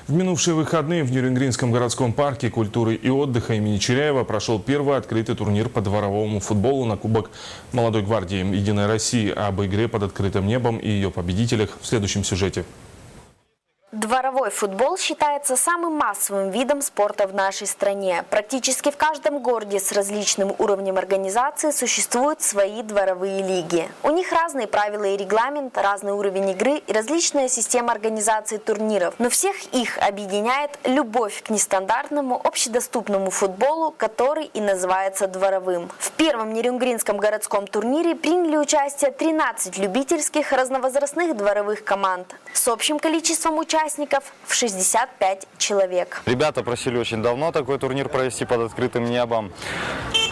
В минувшие выходные в Нерюнгринском городском парке культуры и отдыха имени Чиряева прошел первый открытый турнир по дворовому футболу на Кубок молодой гвардии «Единой России». Об игре под открытым небом и ее победителях в следующем сюжете. Дворовой футбол считается самым массовым видом спорта в нашей стране. Практически в каждом городе с различным уровнем организации существуют свои дворовые лиги. У них разные правила и регламент, разный уровень игры и различная система организации турниров. Но всех их объединяет любовь к нестандартному, общедоступному футболу, который и называется дворовым. В первом Нерюнгринском городском турнире приняли участие 13 любительских разновозрастных дворовых команд с общим количеством участников в 65 человек. Ребята просили очень давно такой турнир провести под открытым небом.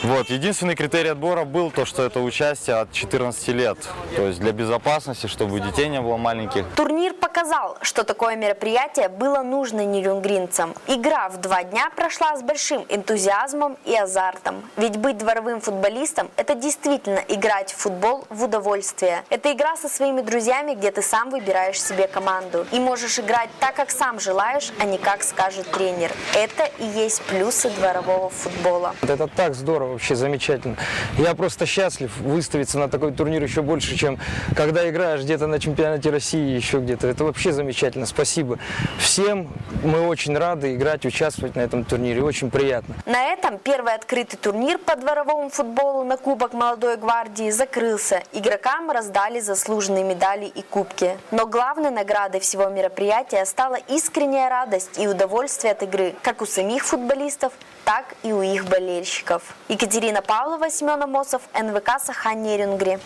Единственный критерий отбора был то, что это участие от 14 лет. То есть для безопасности, чтобы у детей не было маленьких. Турнир показал, что такое мероприятие было нужно нерюнгринцам. Игра в 2 дня прошла с большим энтузиазмом и азартом. Ведь быть дворовым футболистом – это действительно играть в футбол в удовольствие. Это игра со своими друзьями, где ты сам выбираешь себе команду. И можешь играть так, как сам желаешь, а не как скажет тренер. Это и есть плюсы дворового футбола. Это так здорово, вообще замечательно. Я просто счастлив выставиться на такой турнир еще больше, чем когда играешь где-то на чемпионате России, еще где-то. Это вообще замечательно. Спасибо всем. Мы очень рады играть, участвовать на этом турнире. Очень приятно. На этом первый открытый турнир по дворовому футболу на Кубок молодой гвардии закрылся. Игрокам раздали заслуженные медали и кубки. Но главной наградой всего мероприятия стала искренняя радость и удовольствие от игры, как у самих футболистов, так и у их болельщиков. Екатерина Павлова, Семен Амосов, НВК Саха-Нерюнгри.